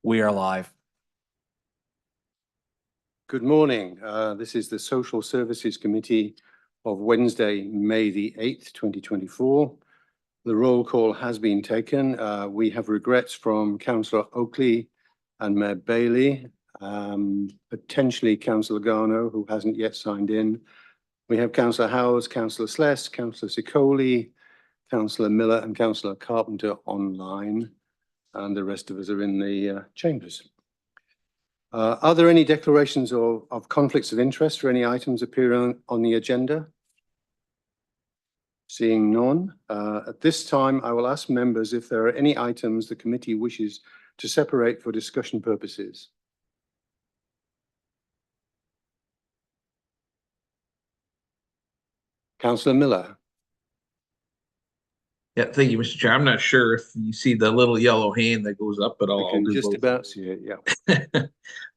We are live. Good morning. This is the Social Services Committee of Wednesday, May the 8th, 2024. The roll call has been taken. We have regrets from Councillor Oakley and Mayor Bailey, potentially Councillor Garno, who hasn't yet signed in. We have Councillor Howes, Councillor Sless, Councillor Sicoli, Councillor Miller and Councillor Carpenter online, and the rest of us are in the chambers. Are there any declarations of conflicts of interest for any items appearing on the agenda? Seeing none, at this time I will ask members if there are any items the committee wishes to separate for discussion purposes. Councillor Miller. Yeah, thank you, Mr. Chair. I'm not sure if you see the little yellow hand that goes up, but I can just about see it, yeah.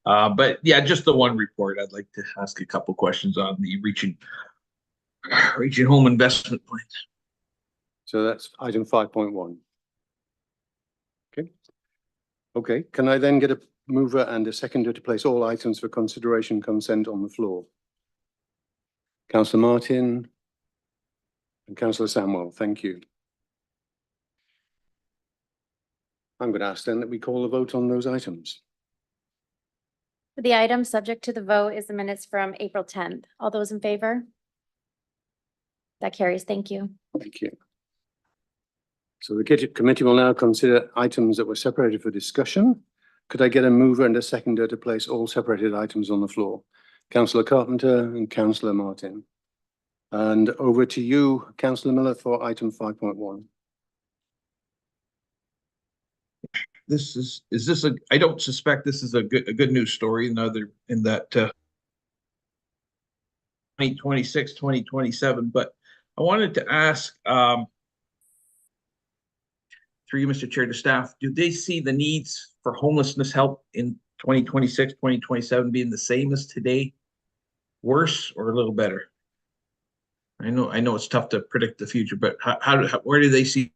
But yeah, just the one report. I'd like to ask a couple questions on the Reaching Home Investment Plan. So that's item 5.1. Okay. Okay, can I then get a mover and a seconder to place all items for consideration consent on the floor? Councillor Martin and Councillor Samwell, thank you. I'm going to ask then that we call a vote on those items. The item subject to the vote is the minutes from April 10th. All those in favor? That carries. Thank you. Thank you. So the committee will now consider items that were separated for discussion. Could I get a mover and a seconder to place all separated items on the floor? Councillor Carpenter and Councillor Martin. And over to you, Councillor Miller, for item 5.1. I don't suspect this is a good news story in that 2026, 2027, but I wanted to ask through you, Mr. Chair, to staff, do they see the needs for homelessness help in 2026, 2027 being the same as today, worse, or a little better? I know it's tough to predict the future, but where do they see?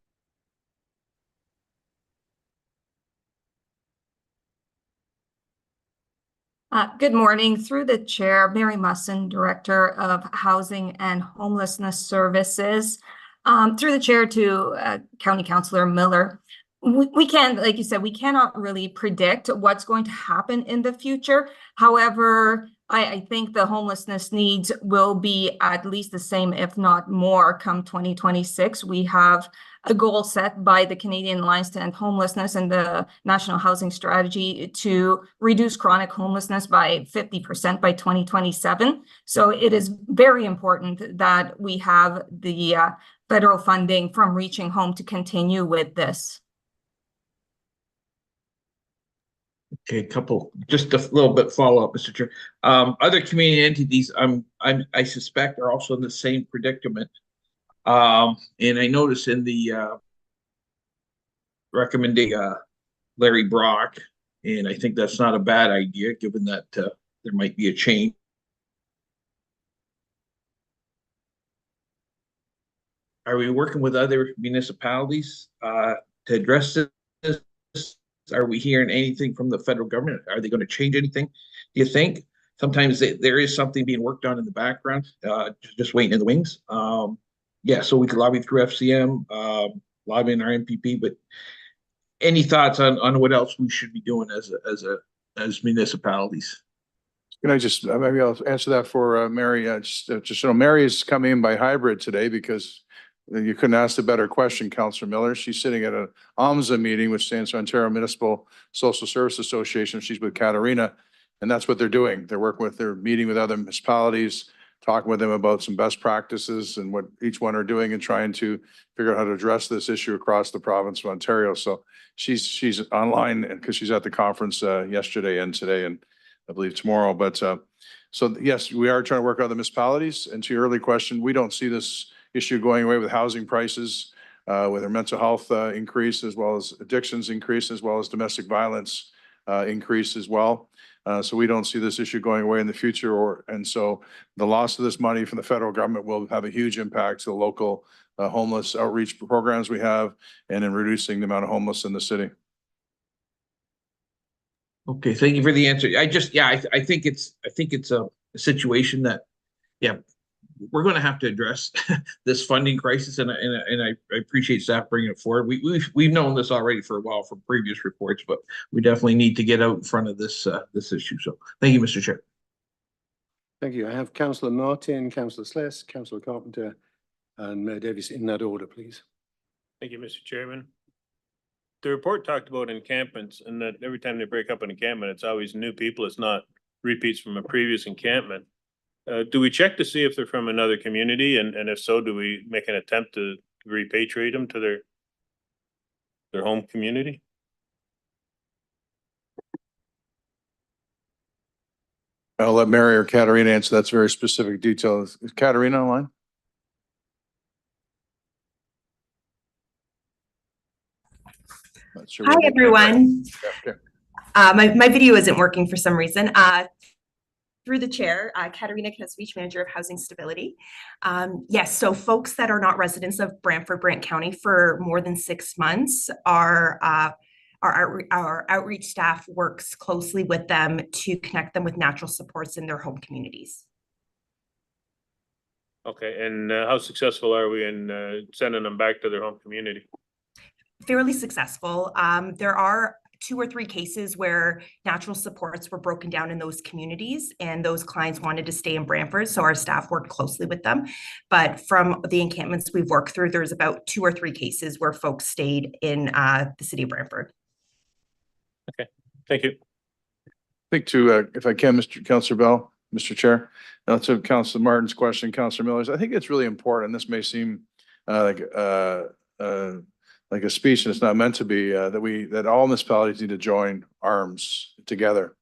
Good morning. Through the chair, Mary Musson, Director of Housing and Homelessness Services. Through the chair to County Councillor Miller. We can, like you said, we cannot really predict what's going to happen in the future. However, I think the homelessness needs will be at least the same, if not more, come 2026. We have a goal set by the Canadian Alliance to End Homelessness and the National Housing Strategy to reduce chronic homelessness by 50% by 2027. So it is very important that we have the federal funding from Reaching Home to continue with this. Okay, just a little bit follow up, Mr. Chair. Other community entities, I suspect, are also in the same predicament. And I noticed in the recommending Larry Brock, and I think that's not a bad idea, given that there might be a change. Are we working with other municipalities to address this? Are we hearing anything from the federal government? Are they going to change anything? Do you think? Sometimes there is something being worked on in the background, just waiting in the wings. Yeah, so we could lobby through FCM, lobbying our MPP, but any thoughts on what else we should be doing as municipalities? Can I just maybe I'll answer that for Mary. Just so Mary is coming in by hybrid today because you couldn't ask a better question, Councillor Miller. She's sitting at an OMSA meeting, which stands for Ontario Municipal Social Service Association. She's with Katarina, and that's what they're doing. They're meeting with other municipalities, talking with them about some best practices and what each one are doing and trying to figure out how to address this issue across the province of Ontario. So she's online because she's at the conference yesterday and today and I believe tomorrow. But so yes, we are trying to work with other municipalities. And to your early question, we don't see this issue going away with housing prices, with our mental health increase, as well as addictions increase, as well as domestic violence increase as well. So we don't see this issue going away in the future, and so the loss of this money from the federal government will have a huge impact to the local homeless outreach programs we have and in reducing the amount of homeless in the city. Okay, thank you for the answer. I think it's a situation that, yeah, we're going to have to address this funding crisis, and I appreciate staff bringing it forward. We've known this already for a while from previous reports, but we definitely need to get out in front of this issue. So, thank you, Mr. Chair. Thank you. I have Councillor Martin, Councillor Sless, Councillor Carpenter, and Mayor Davies in that order, please. Thank you, Mr. Chairman. The report talked about encampments and that every time they break up an encampment, it's always new people. It's not repeats from a previous encampment. Do we check to see if they're from another community? And if so, do we make an attempt to repatriate them to their home community? I'll let Mary or Katarina answer. That's very specific detail. Is Katarina online? Not sure Hi, whether- everyone. Yeah, okay. My video isn't working for some reason. Through the chair, Katarina Knesvich, Manager of Housing Stability. Yes, so folks that are not residents of Brantford, Brant County for more than 6 months, our outreach staff works closely with them to connect them with natural supports in their home communities. Okay, and how successful are we in sending them back to their home community? Fairly successful. There are 2 or 3 cases where natural supports were broken down in those communities and those clients wanted to stay in Brantford, so our staff worked closely with them. But from the encampments we've worked through, there's about 2 or 3 cases where folks stayed in the city of Brantford. Okay, thank you. I think if I can, Councillor Bell, Mr. Chair, now to Councillor Martin's question, Councillor Miller's, I think it's really important. This may seem like a speech, and it's not meant to be, that all municipalities need to join arms together.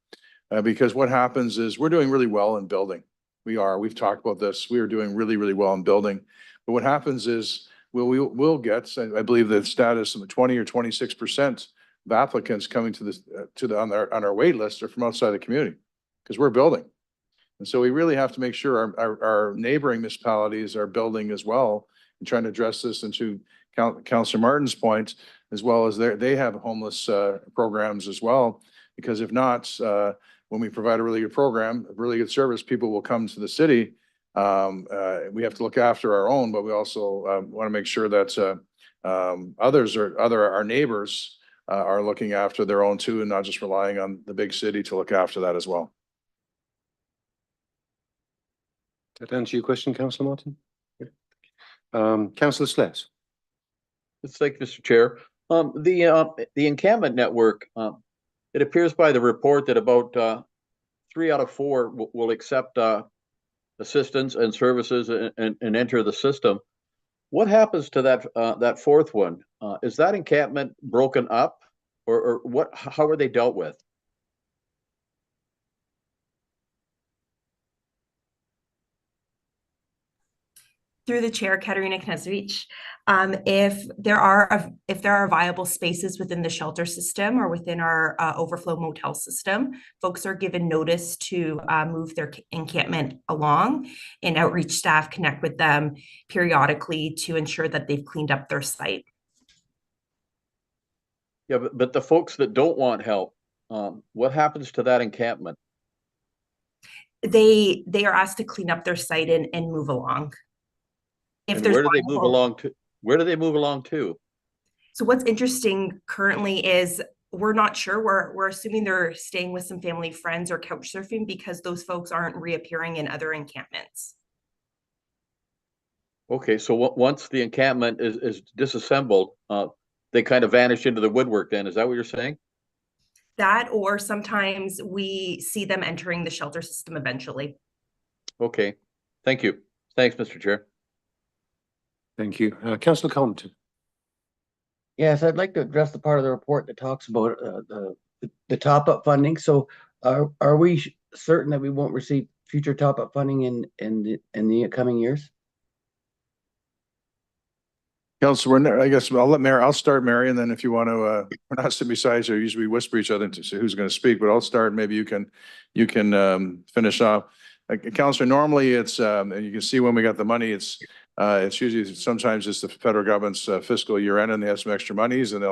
Because what happens is we're doing really well in building. We've talked about this. We are doing really, really well in building. But what happens is we'll get, I believe the status of the 20 or 26% of applicants coming to this, on our wait list are from outside the community because we're building. And so we really have to make sure our neighboring municipalities are building as well and trying to address this. And to Councillor Martin's point, as well as they have homeless programs as well, because if not, when we provide a really good program, a really good service, people will come to the city. We have to look after our own, but we also want to make sure that our neighbors are looking after their own too, and not just relying on the big city to look after that as well. Did that answer your question, Councillor Martin? Councillor Sless. Thank you, Mr. Chair. The encampment network, it appears by the report that about 3 out of 4 will accept assistance and services and enter the system. What happens to that 4th one? Is that encampment broken up, or what? How are they dealt with? Through the chair, Katarina Knesvich, if there are viable spaces within the shelter system or within our overflow motel system, folks are given notice to move their encampment along, and outreach staff connect with them periodically to ensure that they've cleaned up their site. Yeah, but the folks that don't want help, what happens to that encampment? They are asked to clean up their site and move along. And where do they move along to? Where do they move along to? So what's interesting currently is we're not sure. We're assuming they're staying with some family friends or couch surfing because those folks aren't reappearing in other encampments. Okay, so once the encampment is disassembled, they kind of vanish into the woodwork then. Is that what you're saying? That, or sometimes we see them entering the shelter system eventually. Okay, thank you. Thanks, Mr. Chair. Thank you. Councillor Compton. Yes, I'd like to address the part of the report that talks about the top-up funding. So are we certain that we won't receive future top-up funding in the coming years? Councillor, I guess I'll start, Mary, and then if you want to, we're not sitting beside you, usually we whisper each other to see who's going to speak, but I'll start. Maybe you can finish off. Councillor, normally it's, and you can see when we got the money, it's It's usually, sometimes it's the federal government's fiscal year end and they have some extra monies and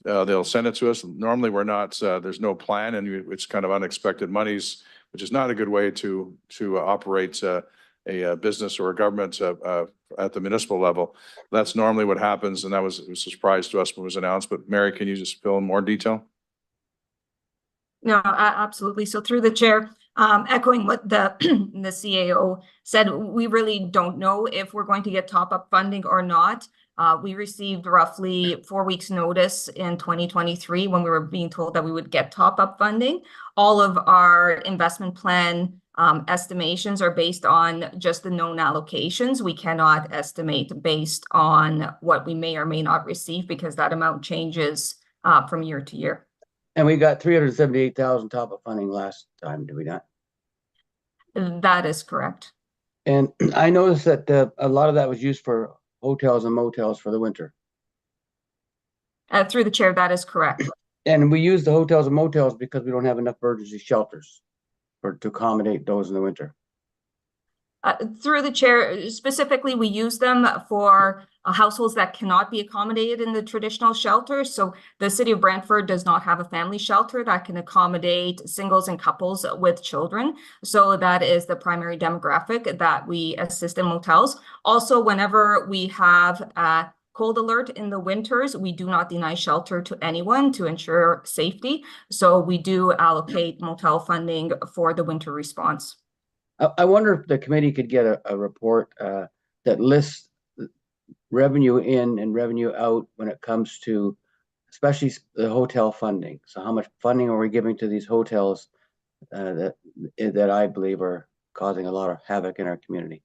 they'll send it to us. Normally, we're not, there's no plan and it's kind of unexpected monies, which is not a good way to operate a business or a government at the municipal level. That's normally what happens, and that was a surprise to us when it was announced. But Mary, can you just fill in more detail? No, absolutely. So through the chair, echoing what the the CAO said, we really don't know if we're going to get top-up funding or not. We received roughly 4 weeks' notice in 2023 when we were being told that we would get top-up funding. All of our investment plan estimations are based on just the known allocations. We cannot estimate based on what we may or may not receive because that amount changes from year to year. And we got 378,000 top-up funding last time, did we not? That is correct. And I noticed that a lot of that was used for hotels and motels for the winter. Through the chair, that is correct. And we use the hotels and motels because we don't have enough emergency shelters to accommodate those in the winter. Through the chair, specifically, we use them for households that cannot be accommodated in the traditional shelters. So the city of Brantford does not have a family shelter that can accommodate singles and couples with children. So that is the primary demographic that we assist in motels. Also, whenever we have a cold alert in the winters, we do not deny shelter to anyone to ensure safety. So we do allocate motel funding for the winter response. I wonder if the committee could get a report that lists revenue in and revenue out when it comes to especially the hotel funding. So how much funding are we giving to these hotels that I believe are causing a lot of havoc in our community?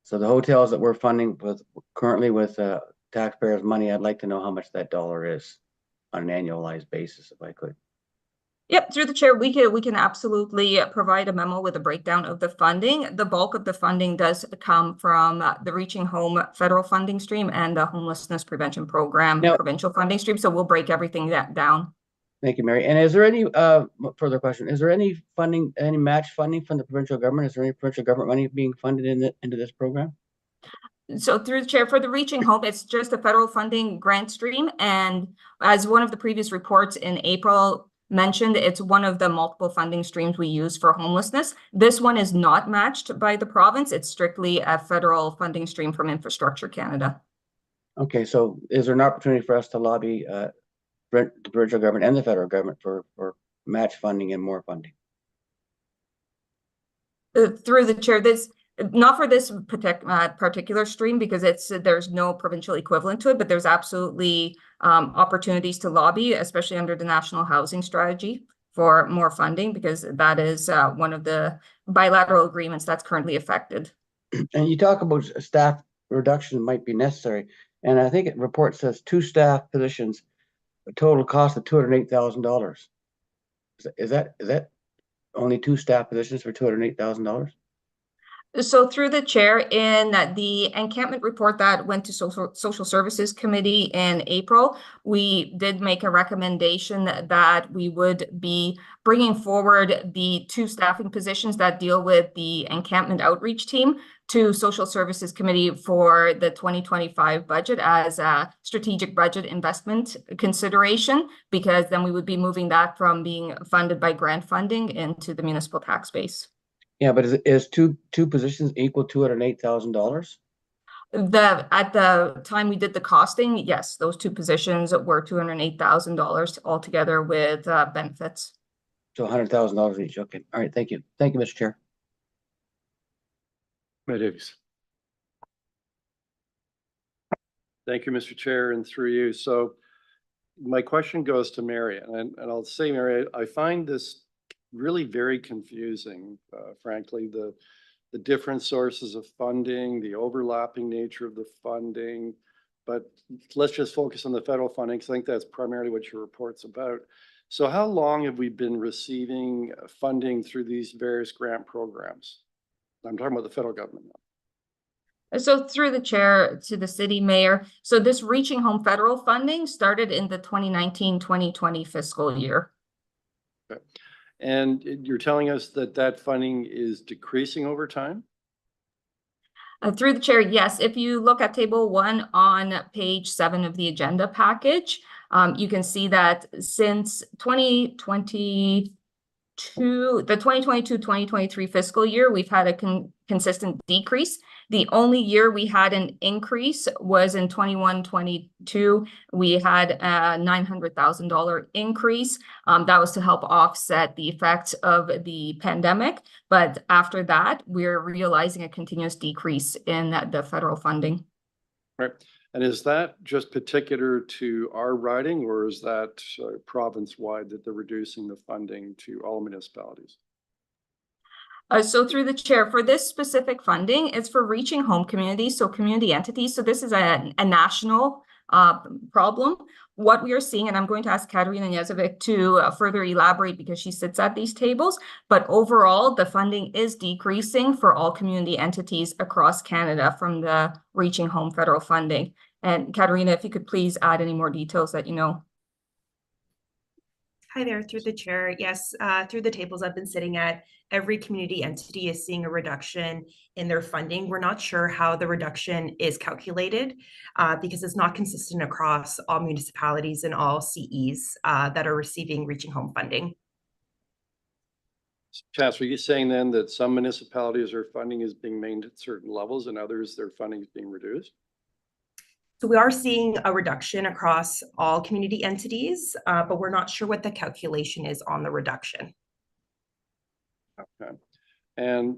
So the hotels that we're funding currently with taxpayers' money, I'd like to know how much that dollar is on an annualized basis, if I could. Yep, through the chair, we can absolutely provide a memo with a breakdown of the funding. The bulk of the funding does come from the Reaching Home federal funding stream and the Homelessness Prevention Program provincial funding stream. So we'll break everything down. Thank you, Mary. And is there any further question? Is there any funding, any match funding from the provincial government? Is there any provincial government money being funded into this program? So through the chair, for the Reaching Home, it's just a federal funding grant stream. And as one of the previous reports in April mentioned, it's one of the multiple funding streams we use for homelessness. This one is not matched by the province. It's strictly a federal funding stream from Infrastructure Canada. Okay, so is there an opportunity for us to lobby the provincial government and the federal government for match funding and more funding? Through the chair, this not for this particular stream because there's no provincial equivalent to it, but there's absolutely opportunities to lobby, especially under the National Housing Strategy, for more funding because that is one of the bilateral agreements that's currently affected. And you talk about staff reduction might be necessary, and I think the report says 2 staff positions, a total cost of $208,000. Is that only 2 staff positions for $208,000? So through the chair, in the encampment report that went to Social Services Committee in April, we did make a recommendation that we would be bringing forward the 2 staffing positions that deal with the encampment outreach team to Social Services Committee for the 2025 budget as a strategic budget investment consideration, because then we would be moving that from being funded by grant funding into the municipal tax base. Yeah, but is two positions equal $208,000? At the time we did the costing, yes, those 2 positions were $208,000 altogether with benefits. So $100,000 each. Okay. All right. Thank you. Thank you, Mr. Chair. Matt Davies. Thank you, Mr. Chair, and through you. So my question goes to Mary, and I'll say, Mary, I find this really very confusing, frankly, the different sources of funding, the overlapping nature of the funding. But let's just focus on the federal funding, because I think that's primarily what your report's about. So how long have we been receiving funding through these various grant programs? I'm talking about the federal government now. So through the chair to the city mayor, so this Reaching Home federal funding started in the 2019-2020 fiscal year. Okay. And you're telling us that that funding is decreasing over time? Through the chair, yes, if you look at table 1 on page 7 of the agenda package, you can see that since 2022, the 2022-2023 fiscal year, we've had a consistent decrease. The only year we had an increase was in 21-22. We had a $900,000 increase. That was to help offset the effects of the pandemic. But after that, we're realizing a continuous decrease in the federal funding. Right. And is that just particular to our riding, or is that province-wide that they're reducing the funding to all municipalities? So through the chair, for this specific funding, it's for reaching home communities, so community entities. So this is a national problem. What we are seeing, and I'm going to ask Katerina Knežević to further elaborate because she sits at these tables, but overall, the funding is decreasing for all community entities across Canada from the Reaching Home federal funding. And Katerina, if you could please add any more details that you know. Hi there, through the chair. Yes, through the tables I've been sitting at, every community entity is seeing a reduction in their funding. We're not sure how the reduction is calculated because it's not consistent across all municipalities and all CEs that are receiving Reaching Home funding. Chancellor, are you saying then that some municipalities, their funding is being maintained at certain levels and others, their funding is being reduced? So we are seeing a reduction across all community entities, but we're not sure what the calculation is on the reduction. Okay. And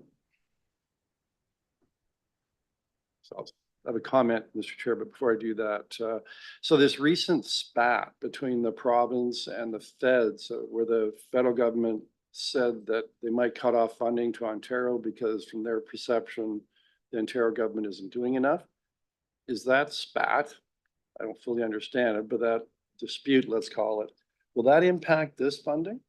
so I'll have a comment, Mr. Chair, but before I do that, so this recent spat between the province and the feds, where the federal government said that they might cut off funding to Ontario because from their perception, the Ontario government isn't doing enough. Is that spat, I don't fully understand it, but that dispute, let's call it, will that impact this funding?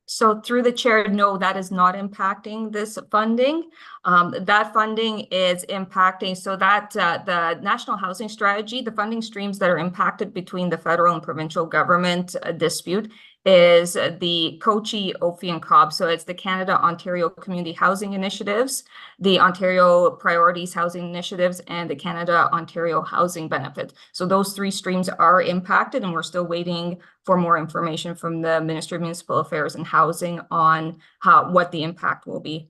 So through the chair, no, that is not impacting this funding. That funding is impacting, so that the National Housing Strategy, the funding streams that are impacted between the federal and provincial government dispute is the COCHI, OFI, and COB. So it's the Canada-Ontario Community Housing Initiatives, the Ontario Priorities Housing Initiatives, and the Canada-Ontario Housing Benefit. So those 3 streams are impacted, and we're still waiting for more information from the Ministry of Municipal Affairs and Housing on what the impact will be.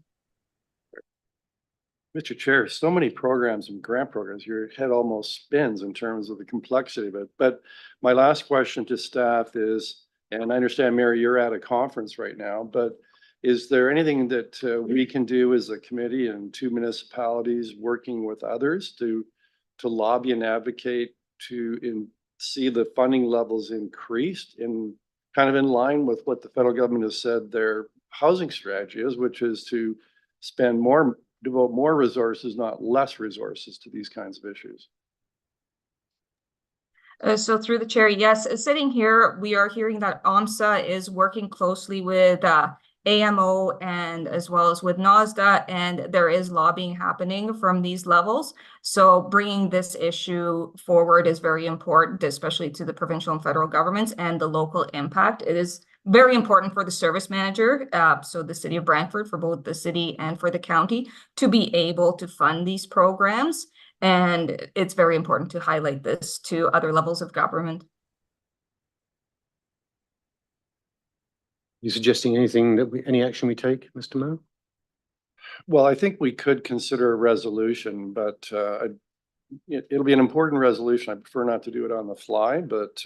Mr. Chair, so many programs and grant programs, your head almost spins in terms of the complexity of it. But my last question to staff is, and I understand, Mary, you're at a conference right now, but is there anything that we can do as a committee and 2 municipalities working with others to lobby and advocate to see the funding levels increased in kind of in line with what the federal government has said their housing strategy is, which is to spend more, devote more resources, not less resources to these kinds of issues? So through the chair, yes, sitting here, we are hearing that OMSA is working closely with AMO and as well as with NOSDA, and there is lobbying happening from these levels. So bringing this issue forward is very important, especially to the provincial and federal governments and the local impact. It is very important for the service manager, so the city of Brantford, for both the city and for the county, to be able to fund these programs. And it's very important to highlight this to other levels of government. You suggesting anything that any action we take, Mr. Mayor? Well, I think we could consider a resolution, but it'll be an important resolution. I prefer not to do it on the fly, but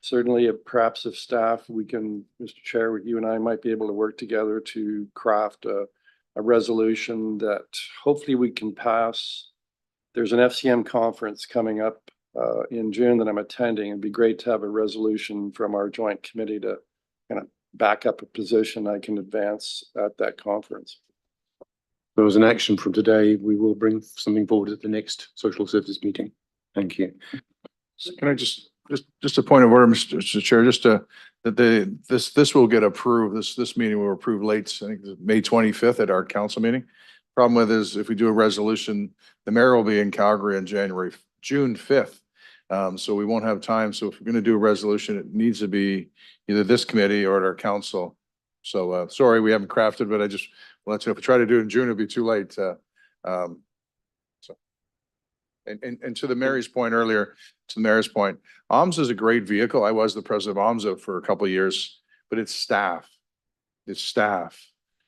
certainly perhaps if staff, we can, Mr. Chair, you and I might be able to work together to craft a resolution that hopefully we can pass. There's an FCM conference coming up in June that I'm attending. It'd be great to have a resolution from our joint committee to kind of back up a position I can advance at that conference. There was an action from today. We will bring something forward at the next social services meeting. Thank you. Can I just a point of order, Mr. Chair, just that this will get approved. This meeting will approve late, I think May 25th at our council meeting. Problem with is if we do a resolution, the mayor will be in Calgary on June 5th. So we won't have time. So if we're going to do a resolution, it needs to be either this committee or at our council. So sorry, we haven't crafted, but I just want to let you know if we try to do it in June, it'll be too late. So. And to the Mary's point earlier, to the Mayor's point, OMS is a great vehicle. I was the president of OMSA for a couple of years, but it's staff. It's staff.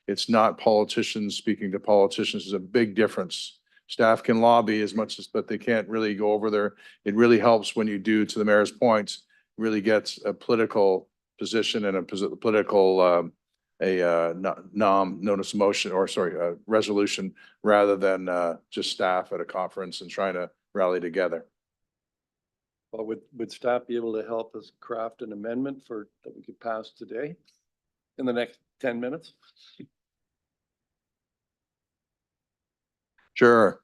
It's not politicians speaking to politicians. There's a big difference. Staff can lobby as much as, but they can't really go over there. It really helps when you do, to the Mayor's points, really gets a political position and a political, notice motion, or sorry, a resolution, rather than just staff at a conference and trying to rally together. Well, would staff be able to help us craft an amendment that we could pass today in the next 10 minutes? Sure.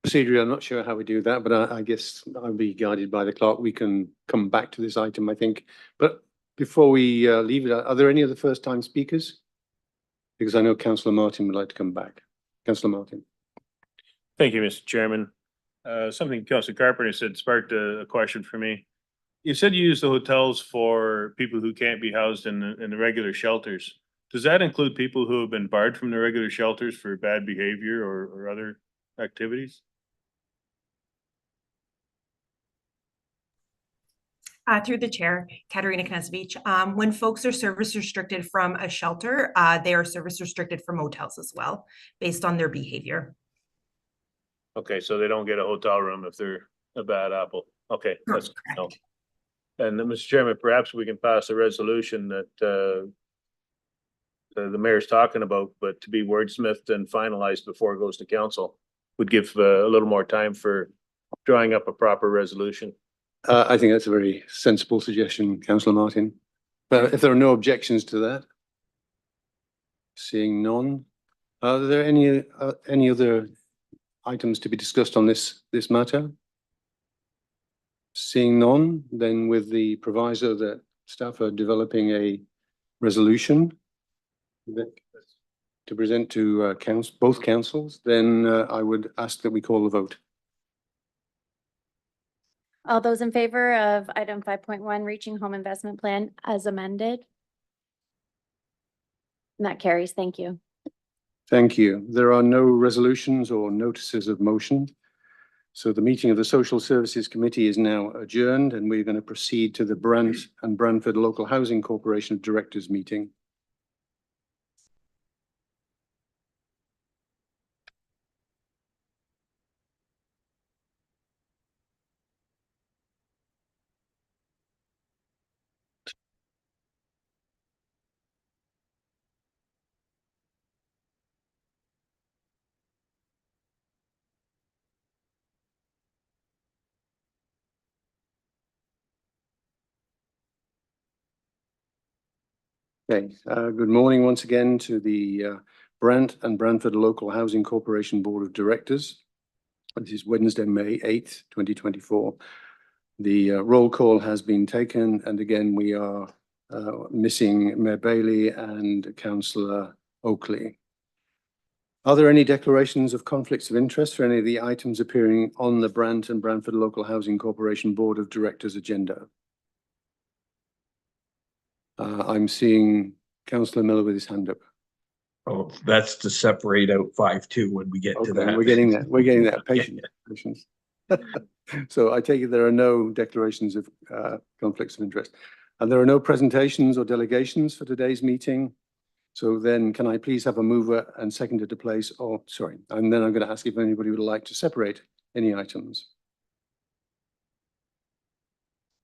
Procedurally, I'm not sure how we do that, but I guess I'll be guided by the clerk. We can come back to this item, I think. But before we leave it, are there any other first-time speakers? Because I know Councillor Martin would like to come back. Councillor Martin. Thank you, Mr. Chairman. Something Councillor Carpenter said sparked a question for me. You said you use the hotels for people who can't be housed in the regular shelters. Does that include people who have been barred from the regular shelters for bad behavior or other activities? Through the chair, Katerina Knezevich, when folks are service restricted from a shelter, they are service restricted from motels as well, based on their behavior. Okay, so they don't get a hotel room if they're a bad apple. Okay, that's no. And then, Mr. Chairman, perhaps we can pass a resolution that the mayor's talking about, but to be wordsmithed and finalized before it goes to council would give a little more time for drawing up a proper resolution. I think that's a very sensible suggestion, Councillor Martin. But if there are no objections to that, seeing none, are there any other items to be discussed on this matter? Seeing none, then with the proviso that staff are developing a resolution to present to both councils, then I would ask that we call the vote. All those in favor of item 5.1, reaching home investment plan as amended? And that carries. Thank you. Thank you. There are no resolutions or notices of motion. So the meeting of the Social Services Committee is now adjourned, and we're going to proceed to the Brant and Brantford Local Housing Corporation of Directors meeting. Okay, good morning once again to the Brant and Brantford Local Housing Corporation Board of Directors. This is Wednesday, May 8th, 2024. The roll call has been taken, and again, we are missing Mayor Bailey and Councillor Oakley. Are there any declarations of conflicts of interest for any of the items appearing on the Brant and Brantford Local Housing Corporation Board of Directors agenda? I'm seeing Councillor Miller with his hand up. Oh, that's to separate out 5.2 when we get to Okay, that. we're getting that. We're getting that. Patience. So I take it there are no declarations of conflicts of interest. And there are no presentations or delegations for today's meeting. So then can I please have a mover and seconder to place, or sorry, and then I'm going to ask if anybody would like to separate any items.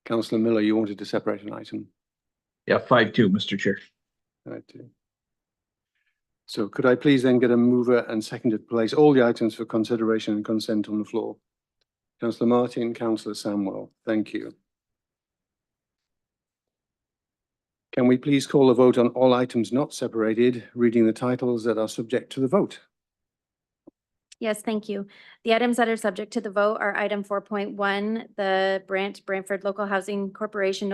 Councillor Miller, you wanted to separate an item. Yeah, 5.2, Mr. Chair. Right. So could I please then get a mover and seconder to place all the items for consideration and consent on the floor? Councillor Martin, Councillor Samwell, thank you. Can we please call a vote on all items not separated, reading the titles that are subject to the vote? Yes, thank you. The items that are subject to the vote are item 4.1, the Brantford Local Housing Corporation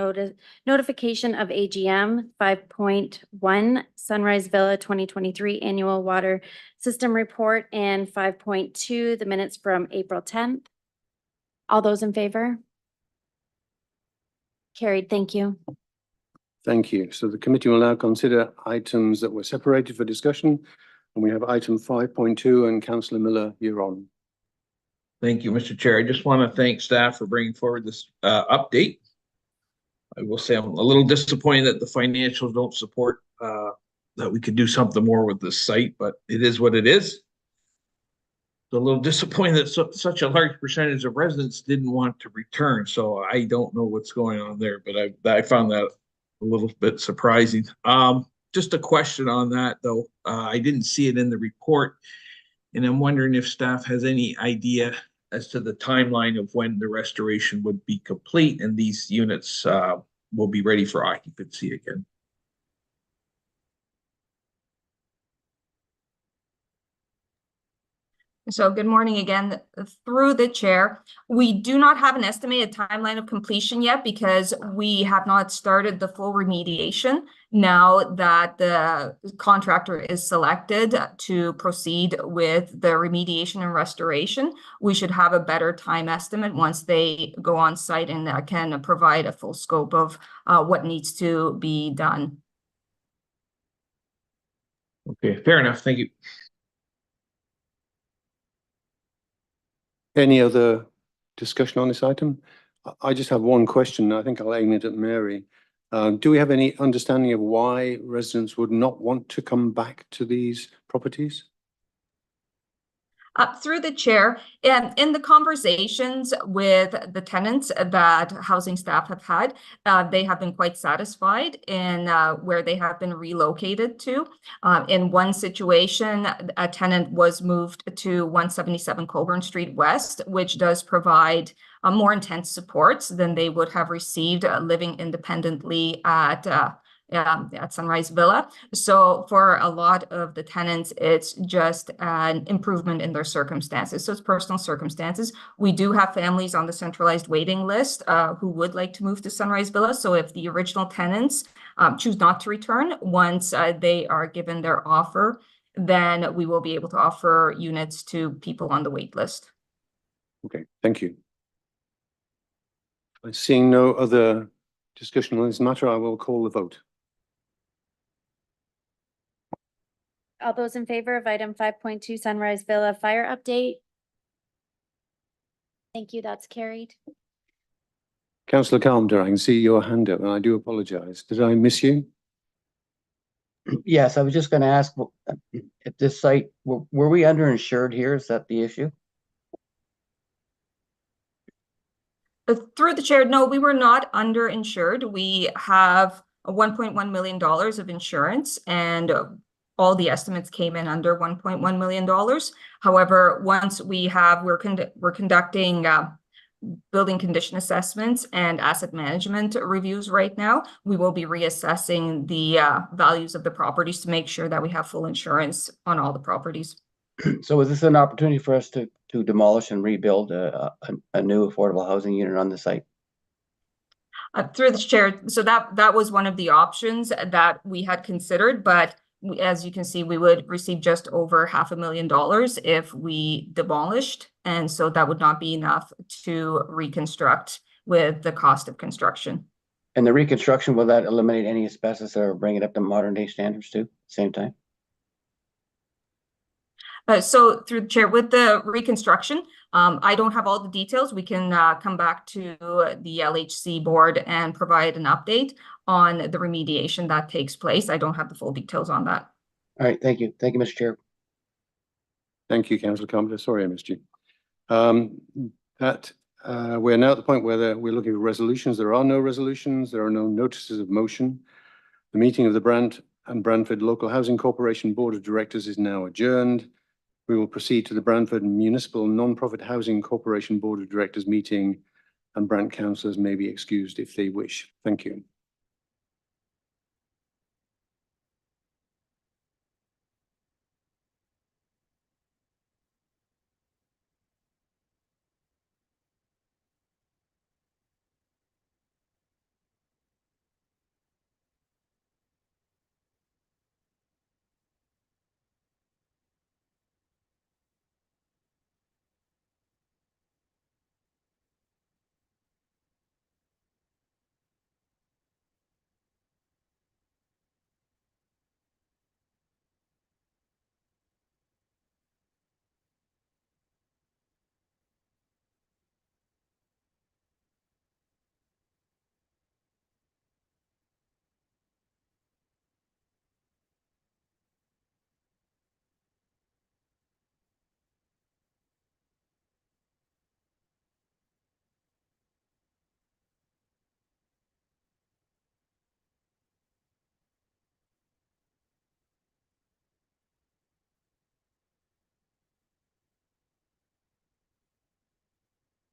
notification of AGM, 5.1, Sunrise Villa 2023 Annual Water System Report, and 5.2, the minutes from April 10th. All those in favor? Carried. Thank you. Thank you. So the committee will now consider items that were separated for discussion. And we have item 5.2, and Councillor Miller, you're on. Thank you, Mr. Chair. I just want to thank staff for bringing forward this update. I will say I'm a little disappointed that the financials don't support that we could do something more with this site, but it is what it is. A little disappointed that such a large percentage of residents didn't want to return, so I don't know what's going on there, but I found that a little bit surprising. Just a question on that, though. I didn't see it in the report, and I'm wondering if staff has any idea as to the timeline of when the restoration would be complete and these units will be ready for occupancy again. So good morning again, through the chair. We do not have an estimated timeline of completion yet because we have not started the full remediation. Now that the contractor is selected to proceed with the remediation and restoration, we should have a better time estimate once they go on site and can provide a full scope of what needs to be done. Okay, fair enough. Thank you. Any other discussion on this item? I just have one question. I think I'll aim it at Mary. Do we have any understanding of why residents would not want to come back to these properties? Through the chair, and in the conversations with the tenants that housing staff have had, they have been quite satisfied in where they have been relocated to. In one situation, a tenant was moved to 177 Colburn Street West, which does provide more intense supports than they would have received living independently at Sunrise Villa. So for a lot of the tenants, it's just an improvement in their circumstances. So it's personal circumstances. We do have families on the centralized waiting list who would like to move to Sunrise Villa. So if the original tenants choose not to return, once they are given their offer, then we will be able to offer units to people on the wait list. Okay, thank you. Seeing no other discussion on this matter, I will call the vote. All those in favor of item 5.2 Sunrise Villa fire update? Thank you, that's carried. Councillor Calmder, I can see your hand up, and I do apologise. Did I miss you? Yes, I was just going to ask if this site, were we underinsured here? Is that the issue? Through the chair, no, we were not underinsured. We have $1.1 million of insurance, and all the estimates came in under $1.1 million. However, once we're conducting building condition assessments and asset management reviews right now, we will be reassessing the values of the properties to make sure that we have full insurance on all the properties. So is this an opportunity for us to demolish and rebuild a new affordable housing unit on the site? Through the chair, so that was one of the options that we had considered, but as you can see, we would receive just over $500,000 if we demolished, and so that would not be enough to reconstruct with the cost of construction. And the reconstruction, will that eliminate any asbestos or bring it up to modern day standards too, at the same time? So through the chair, with the reconstruction, I don't have all the details. We can come back to the LHC board and provide an update on the remediation that takes place. I don't have the full details on that. All right, thank you. Thank you, Mr. Chair. Thank you, Councillor Calmder. Sorry I missed you. We're now at the point where we're looking for resolutions. There are no resolutions. There are no notices of motion. The meeting of the Brant and Brantford Local Housing Corporation Board of Directors is now adjourned. We will proceed to the Brantford Municipal Non-Profit Housing Corporation Board of Directors meeting, and Brant councillors may be excused if they wish. Thank you.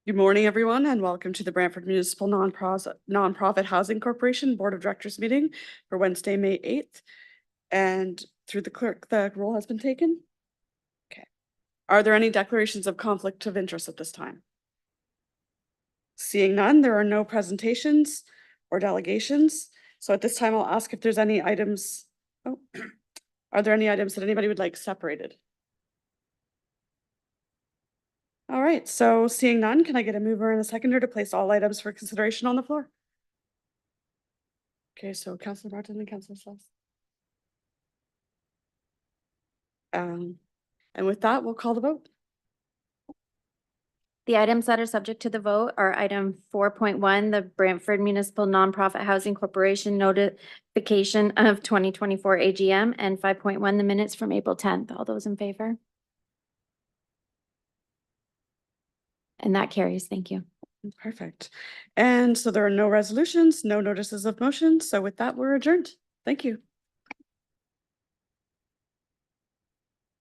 Good morning, everyone, and welcome to the Brantford Municipal Nonprofit Housing Corporation Board of Directors meeting for Wednesday, May 8th. And through the clerk, the roll has been taken. Okay. Are there any declarations of conflict of interest at this time? Seeing none, there are no presentations or delegations. So at this time, I'll ask if there's any items. Oh, are there any items that anybody would like separated? All right, so seeing none, can I get a mover and a seconder to place all items for consideration on the floor? Okay, so Councillor Martin and Councillor Sluss. And with that, we'll call the vote. The items that are subject to the vote are item 4.1, the Brantford Municipal Nonprofit Housing Corporation notification of 2024 AGM, and 5.1, the minutes from April 10th. All those in favor? And that carries. Thank you. Perfect. And so there are no resolutions, no notices of motion. So with that, we're adjourned. Thank you.